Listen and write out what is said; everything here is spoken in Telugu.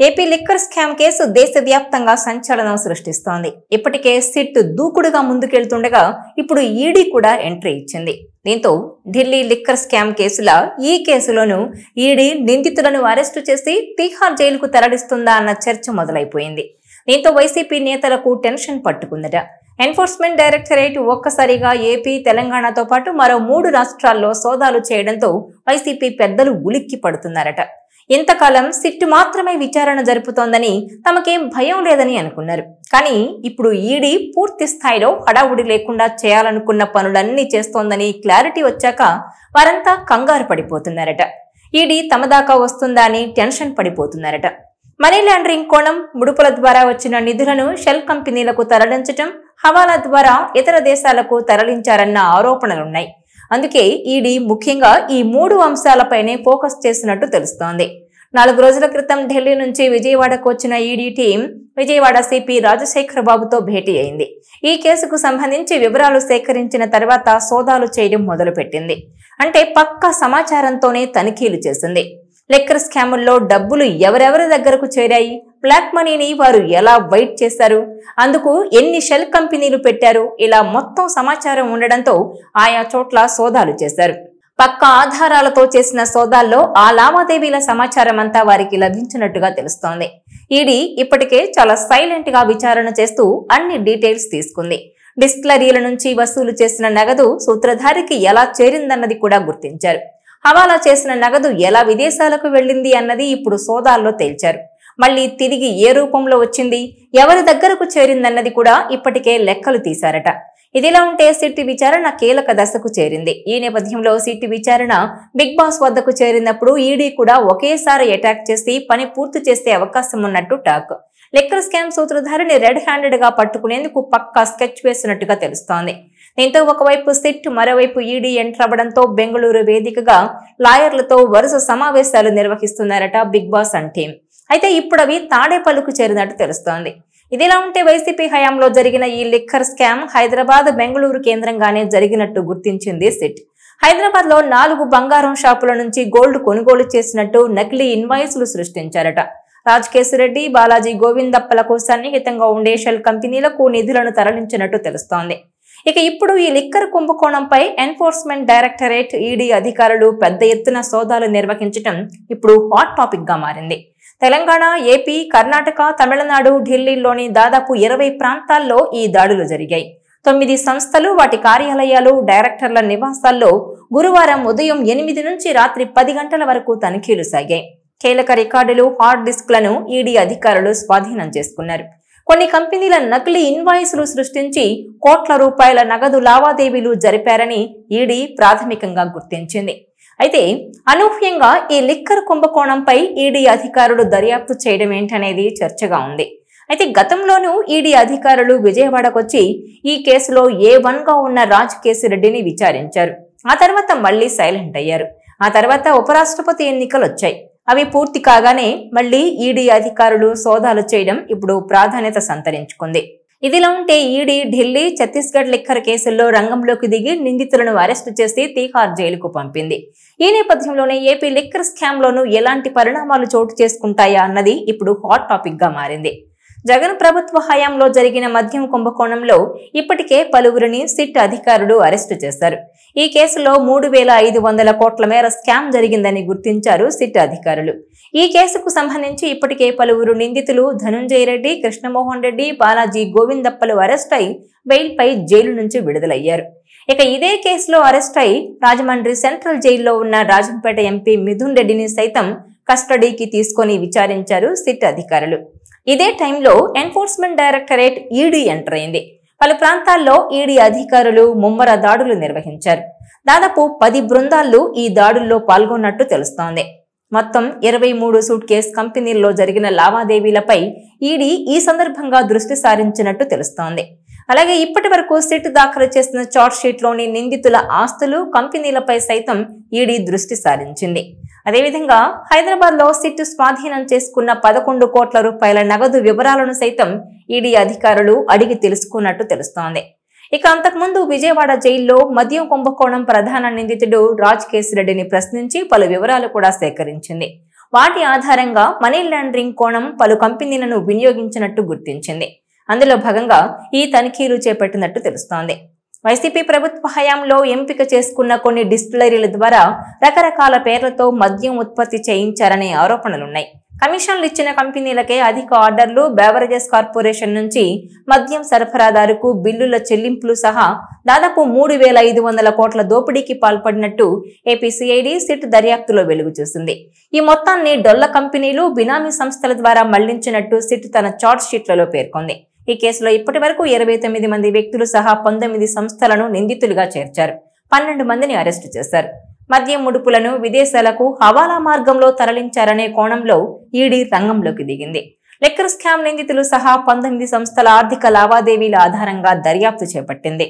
ఏపీ లిక్కర్ స్కామ్ కేసు దేశవ్యాప్తంగా సంచలనం సృష్టిస్తోంది. ఇప్పటికే సిట్ దూకుడుగా ముందుకెళ్తుండగా ఇప్పుడు ఈడీ కూడా ఎంట్రీ ఇచ్చింది. దీంతో ఢిల్లీ లిక్కర్ స్కామ్ కేసుల ఈ కేసులోనూ ఈడీ నిందితులను అరెస్టు చేసి తిహార్ జైలుకు తరలిస్తుందా అన్న చర్చ మొదలైపోయింది. దీంతో వైసీపీ నేతలకు టెన్షన్ పట్టుకుందట. ఎన్ఫోర్స్మెంట్ డైరెక్టరేట్ ఒక్కసారిగా ఏపీ, తెలంగాణతో పాటు మరో 3 రాష్ట్రాల్లో సోదాలు చేయడంతో వైసీపీ పెద్దలు ఉలిక్కి పడుతున్నారట. ఇంతకాలం సిట్ మాత్రమే విచారణ జరుపుతోందని, తమకేం భయం లేదని అనుకున్నారు. కానీ ఇప్పుడు ఈడీ పూర్తి స్థాయిలో హడావుడి లేకుండా చేయాలనుకున్న పనులన్నీ చేస్తోందని క్లారిటీ వచ్చాక వారంతా కంగారు పడిపోతున్నారట. ఈడీ తమ దాకా వస్తుందా అని టెన్షన్ పడిపోతున్నారట. మనీ లాండరింగ్ కోణం, ముడుపుల ద్వారా వచ్చిన నిధులను షెల్ కంపెనీలకు తరలించటం, హవాలా ద్వారా ఇతర దేశాలకు తరలించారన్న ఆరోపణలున్నాయి. అందుకే ఈడీ ముఖ్యంగా ఈ 3 అంశాలపైనే ఫోకస్ చేసినట్టు తెలుస్తోంది. 4 రోజుల క్రితం ఢిల్లీ నుంచి విజయవాడకు వచ్చిన ED team Vijayawada CP Rajasekhar బాబుతో భేటీ అయింది. ఈ కేసుకు సంబంధించి వివరాలు సేకరించిన తర్వాత సోదాలు చేయడం మొదలుపెట్టింది. అంటే పక్కా సమాచారంతోనే తనిఖీలు చేసింది. లిక్కర్ స్కాముల్లో డబ్బులు ఎవరెవరి దగ్గరకు చేరాయి, బ్లాక్ మనీని వారు ఎలా వైట్ చేశారు, అందుకు ఎన్ని షెల్ కంపెనీలు పెట్టారు, ఇలా మొత్తం సమాచారం ఉండడంతో ఆయా చోట్ల సోదాలు చేశారు. పక్కా ఆధారాలతో చేసిన సోదాల్లో ఆ లావాదేవీల సమాచారం అంతా వారికి లభించినట్టుగా తెలుస్తోంది. ఈడీ ఇప్పటికే చాలా సైలెంట్ గా విచారణ చేస్తూ అన్ని డీటెయిల్స్ తీసుకుంది. డిస్టిలరీల నుంచి వసూలు చేసిన నగదు సూత్రధారికి ఎలా చేరిందన్నది కూడా గుర్తించారు. హవాలా చేసిన నగదు ఎలా విదేశాలకు వెళ్లింది అన్నది ఇప్పుడు సోదాల్లో తేల్చారు. మళ్లీ తిరిగి ఏ రూపంలో వచ్చింది, ఎవరి దగ్గరకు చేరిందన్నది కూడా ఇప్పటికే లెక్కలు తీశారట. ఇదిలా ఉంటే సిట్ విచారణ కీలక దశకు చేరింది. ఈ నేపథ్యంలో సిట్ విచారణ బిగ్ బాస్ వద్దకు చేరినప్పుడు ఈడీ కూడా ఒకేసారి అటాక్ చేసి పని పూర్తి చేసే అవకాశం ఉన్నట్టు టాక్. లిక్కర్ స్కామ్ సూత్రధారిని రెడ్ హ్యాండెడ్ గా పట్టుకునేందుకు పక్కా స్కెచ్ వేసినట్టుగా తెలుస్తోంది. దీంతో ఒకవైపు సిట్, మరోవైపు ఈడీ ఎంటర్ అవ్వడంతో బెంగళూరు వేదికగా లాయర్లతో వరుస సమావేశాలు నిర్వహిస్తున్నారట బిగ్ బాస్ అండ్ టీం. అయితే ఇప్పుడు అవి తాడేపల్లికి చేరినట్టు తెలుస్తోంది. ఇదిలా ఉంటే వైసీపీ హయాంలో జరిగిన ఈ లిక్కర్ స్కామ్ హైదరాబాద్, బెంగళూరు కేంద్రంగానే జరిగినట్టు గుర్తించింది సిట్. హైదరాబాద్ లో 4 బంగారం షాపుల నుంచి గోల్డ్ కొనుగోలు చేసినట్టు నకిలీ ఇన్వాయిస్లు సృష్టించారట. రాజకేశిరెడ్డి, బాలాజీ గోవిందప్పలకు సన్నిహితంగా ఉండే షెల్ కంపెనీలకు నిధులను తరలించినట్టు తెలుస్తోంది. ఇక ఇప్పుడు ఈ లిక్కర్ కుంభకోణంపై ఎన్ఫోర్స్మెంట్ డైరెక్టరేట్, ఈడీ అధికారులు పెద్ద ఎత్తున సోదాలు నిర్వహించడం ఇప్పుడు హాట్ టాపిక్ గా మారింది. తెలంగాణ, ఏపీ, కర్ణాటక, తమిళనాడు, ఢిల్లీలోని దాదాపు 20 ప్రాంతాల్లో ఈ దాడులు జరిగాయి. 9 సంస్థలు, వాటి కార్యాలయాలు, డైరెక్టర్ల నివాసాల్లో గురువారం ఉదయం 8 నుంచి రాత్రి 10 గంటల వరకు తనిఖీలు సాగాయి. కీలక రికార్డులు, హార్డ్ డిస్క్లను ఈడీ అధికారులు స్వాధీనం చేసుకున్నారు. కొన్ని కంపెనీల నకిలీ ఇన్వాయిస్లు సృష్టించి కోట్ల రూపాయల నగదు లావాదేవీలు జరిపారని ఈడీ ప్రాథమికంగా గుర్తించింది. అయితే అనూహ్యంగా ఈ లిక్కర్ కుంభకోణంపై ఈడీ అధికారులు దర్యాప్తు చేయడం ఏంటనేది చర్చగా ఉంది. అయితే గతంలోనూ ఈడీ అధికారులు విజయవాడకొచ్చి ఈ కేసులో A1గా ఉన్న రాజకేశిరెడ్డిని విచారించారు. ఆ తర్వాత మళ్లీ సైలెంట్ అయ్యారు. ఆ తర్వాత ఉపరాష్ట్రపతి ఎన్నికలు వచ్చాయి. అవి పూర్తి కాగానే మళ్లీ ఈడీ అధికారులు సోదాలు చేయడం ఇప్పుడు ప్రాధాన్యత సంతరించుకుంది. ఇదిలా ఉంటే ఈడీ ఢిల్లీ, ఛత్తీస్గఢ్ లిక్కర్ కేసుల్లో రంగంలోకి దిగి నిందితులను అరెస్టు చేసి తిహార్ జైలుకు పంపింది. ఈ నేపథ్యంలోనే ఏపీ లిక్కర్ స్కామ్ లోనూ ఎలాంటి పరిణామాలు చోటు చేసుకుంటాయా అన్నది ఇప్పుడు హాట్ టాపిక్ గా మారింది. జగన్ ప్రభుత్వ హయాంలో జరిగిన మద్యం కుంభకోణంలో ఇప్పటికే పలువురిని సిట్ అధికారులు అరెస్టు చేశారు. ఈ కేసులో 3,500 కోట్ల మేర స్కామ్ జరిగిందని గుర్తించారు సిట్ అధికారులు. ఈ కేసుకు సంబంధించి ఇప్పటికే పలువురు నిందితులు ధనుంజయ రెడ్డి, కృష్ణమోహన్ రెడ్డి, బాలాజీ గోవిందప్పలు అరెస్ట్ అయి బెయిల్పై జైలు నుంచి విడుదలయ్యారు. ఇక ఇదే కేసులో అరెస్ట్ అయి రాజమండ్రి సెంట్రల్ జైల్లో ఉన్న రాజంపేట ఎంపీ మిథున్ రెడ్డిని సైతం కస్టడీకి తీసుకొని విచారించారు సిట్ అధికారులు. ఇదే టైంలో ఎన్ఫోర్స్మెంట్ డైరెక్టరేట్ ఈడీ ఎంటర్ అయింది. పలు ప్రాంతాల్లో ఈడీ అధికారులు ముమ్మర దాడులు నిర్వహించారు. దాదాపు 10 బృందాలు ఈ దాడుల్లో పాల్గొన్నట్టు తెలుస్తోంది. మొత్తం 23 సూట్ కేస్ కంపెనీల్లో జరిగిన లావాదేవీలపై ఈడీ ఈ సందర్భంగా దృష్టి సారించినట్టు తెలుస్తోంది. అలాగే ఇప్పటి వరకు సిట్ దాఖలు చేసిన చార్జ్ షీట్లోని నిందితుల ఆస్తులు, కంపెనీలపై సైతం ఈడీ దృష్టి సారించింది. అదేవిధంగా హైదరాబాద్ లో సిట్ స్వాధీనం చేసుకున్న 11 కోట్ల రూపాయల నగదు వివరాలను సైతం ఈడీ అధికారులు అడిగి తెలుసుకున్నట్టు తెలుస్తోంది. ఇక అంతకుముందు విజయవాడ జైల్లో మద్యం కుంభకోణం ప్రధాన నిందితుడు రాజకేశిరెడ్డిని ప్రశ్నించి పలు వివరాలు కూడా సేకరించింది. వాటి ఆధారంగా మనీ లాండరింగ్ కోణం పలు కంపెనీలను వినియోగించినట్టు గుర్తించింది. అందులో భాగంగా ఈ తనిఖీలు చేపట్టినట్టు తెలుస్తోంది. వైసీపీ ప్రభుత్వ హయాంలో ఎంపిక చేసుకున్న కొన్ని డిస్టిలరీల ద్వారా రకరకాల పేర్లతో మద్యం ఉత్పత్తి చేయించారనే ఆరోపణలున్నాయి. కమిషన్లు ఇచ్చిన కంపెనీలకే అధిక ఆర్డర్లు, బెవరేజెస్ కార్పొరేషన్ నుంచి మద్యం సరఫరాదారుకు బిల్లుల చెల్లింపులు సహా దాదాపు 3,500 కోట్ల దోపిడీకి పాల్పడినట్టు ఏపీ సిఐడి సిట్ దర్యాప్తులో వెలుగు చూసింది. ఈ మొత్తాన్ని డొల్ల కంపెనీలు, బినామీ సంస్థల ద్వారా మళ్లించినట్టు సిట్ తన చార్జ్ షీట్లలో పేర్కొంది. ఈ కేసులో ఇప్పటి వరకు 29 మంది వ్యక్తులు సహా 19 సంస్థలను నిందితులుగా చేర్చారు. 12 మందిని అరెస్టు చేశారు. మద్యం ముడుపులను విదేశాలకు హవాలా మార్గంలో తరలించారనే కోణంలో ఈడీ రంగంలోకి దిగింది. లిక్కర్ స్కామ్ నిందితులు సహా 19 సంస్థల ఆర్థిక లావాదేవీల ఆధారంగా దర్యాప్తు చేపట్టింది.